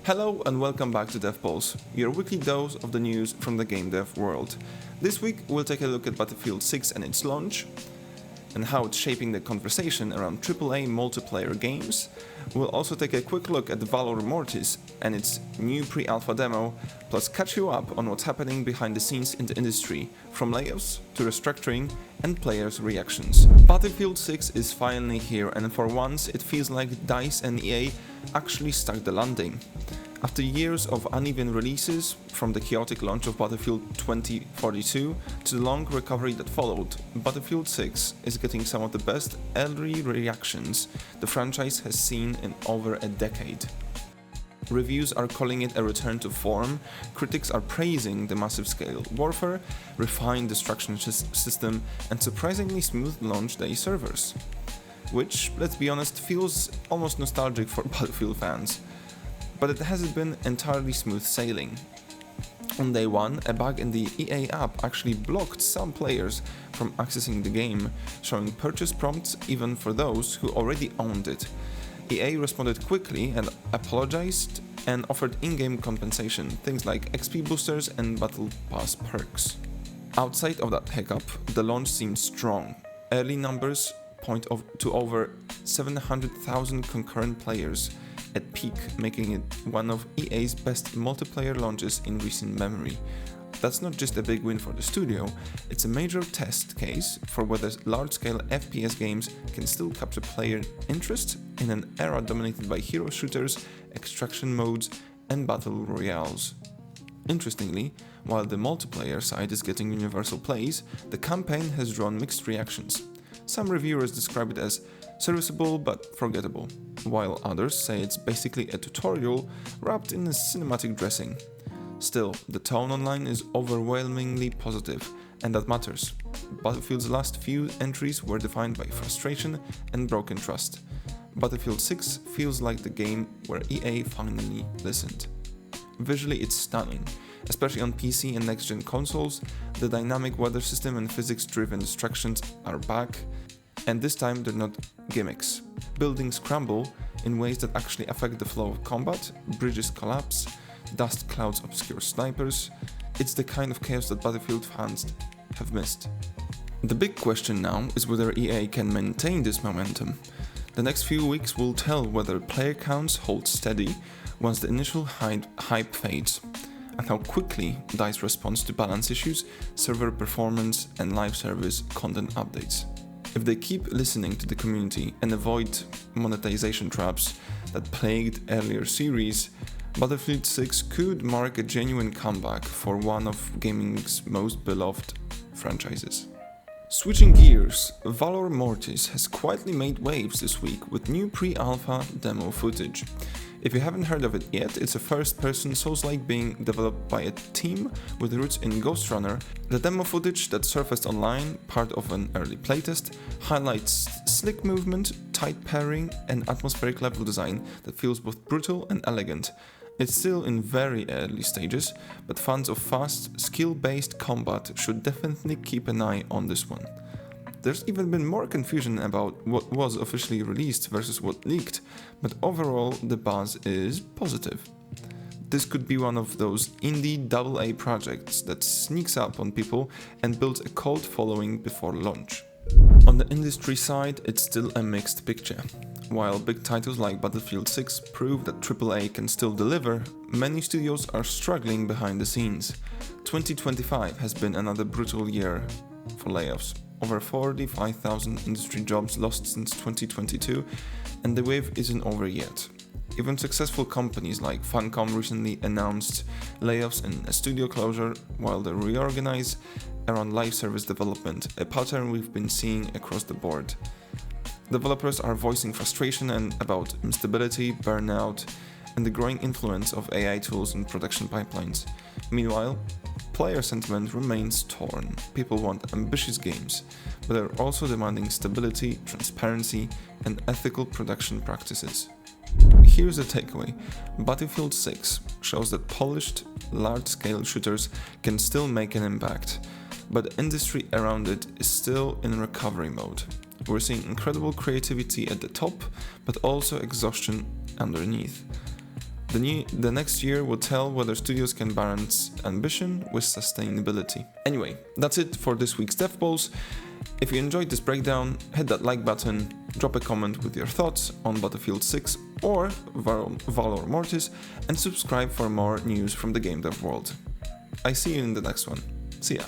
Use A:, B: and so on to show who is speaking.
A: Hello and welcome back to DevPulse, your weekly dose of the news from the game dev world. This week we'll take a look at Battlefield 6 and its launch, and how it's shaping the conversation around AAA multiplayer games. We'll also take a quick look at Valor Mortis and its new pre-alpha demo, plus catch you up on what's happening behind the scenes in the industry, from layoffs to restructuring and players' reactions. Battlefield 6 is finally here, and for once it feels like DICE and EA actually stuck the landing. After years of uneven releases, from the chaotic launch of Battlefield 2042 to the long recovery that followed, Battlefield 6 is getting some of the best early reactions the franchise has seen in over a decade. Reviews are calling it a return to form, critics are praising the massive scale warfare, refined destruction system, and surprisingly smooth launch day servers. Which, let's be honest, feels almost nostalgic for Battlefield fans. But it hasn't been entirely smooth sailing. On day one, a bug in the EA app actually blocked some players from accessing the game, showing purchase prompts even for those who already owned it. EA responded quickly and apologized and offered in-game compensation, things like XP boosters and Battle Pass perks. Outside of that hiccup, the launch seemed strong. Early numbers point to over 700,000 concurrent players at peak, making it one of EA's best multiplayer launches in recent memory. That's not just a big win for the studio, it's a major test case for whether large-scale FPS games can still capture player interest in an era dominated by hero shooters, extraction modes, and battle royales. Interestingly, while the multiplayer side is getting universal plays, the campaign has drawn mixed reactions. Some reviewers describe it as serviceable but forgettable, while others say it's basically a tutorial wrapped in a cinematic dressing. Still, the tone online is overwhelmingly positive, and that matters. Battlefield's last few entries were defined by frustration and broken trust. Battlefield 6 feels like the game where EA finally listened. Visually, it's stunning, especially on PC and next-gen consoles. The dynamic weather system and physics-driven distractions are back, and this time they're not gimmicks. Buildings crumble in ways that actually affect the flow of combat, bridges collapse, dust clouds obscure snipers. It's the kind of chaos that Battlefield fans have missed. The big question now is whether EA can maintain this momentum. The next few weeks will tell whether player counts hold steady once the initial hype fades, and how quickly DICE responds to balance issues, server performance, and live service content updates. If they keep listening to the community and avoid monetization traps that plagued earlier series, Battlefield 6 could mark a genuine comeback for one of gaming's most beloved franchises. Switching gears, Valor Mortis has quietly made waves this week with new pre-alpha demo footage. If you haven't heard of it yet, it's a first-person Souls-like being developed by a team with roots in Ghost Runner. The demo footage that surfaced online, part of an early playtest, highlights slick movement, tight pairing, and atmospheric level design that feels both brutal and elegant. It's still in very early stages, but fans of fast, skill-based combat should definitely keep an eye on this one. There's even been more confusion about what was officially released versus what leaked, but overall the buzz is positive. This could be one of those indie AA projects that sneaks up on people and builds a cult following before launch. On the industry side, it's still a mixed picture. While big titles like Battlefield 6 prove that AAA can still deliver, many studios are struggling behind the scenes. 2025 has been another brutal year for layoffs. Over 45,000 industry jobs lost since 2022, and the wave isn't over yet. Even successful companies like Funcom recently announced layoffs and a studio closure while they reorganize around live service development, a pattern we've been seeing across the board. Developers are voicing frustration about instability, burnout, and the growing influence of AI tools in production pipelines. Meanwhile, player sentiment remains torn. People want ambitious games, but they're also demanding stability, transparency, and ethical production practices. Here's the takeaway. Battlefield 6 shows that polished, large-scale shooters can still make an impact, but the industry around it is still in recovery mode. We're seeing incredible creativity at the top, but also exhaustion underneath. The next year will tell whether studios can balance ambition with sustainability. Anyway, that's it for this week's DevPulse. If you enjoyed this breakdown, hit that like button, drop a comment with your thoughts on Battlefield 6 or Valor Mortis, and subscribe for more news from the game dev world. I see you in the next one. See ya.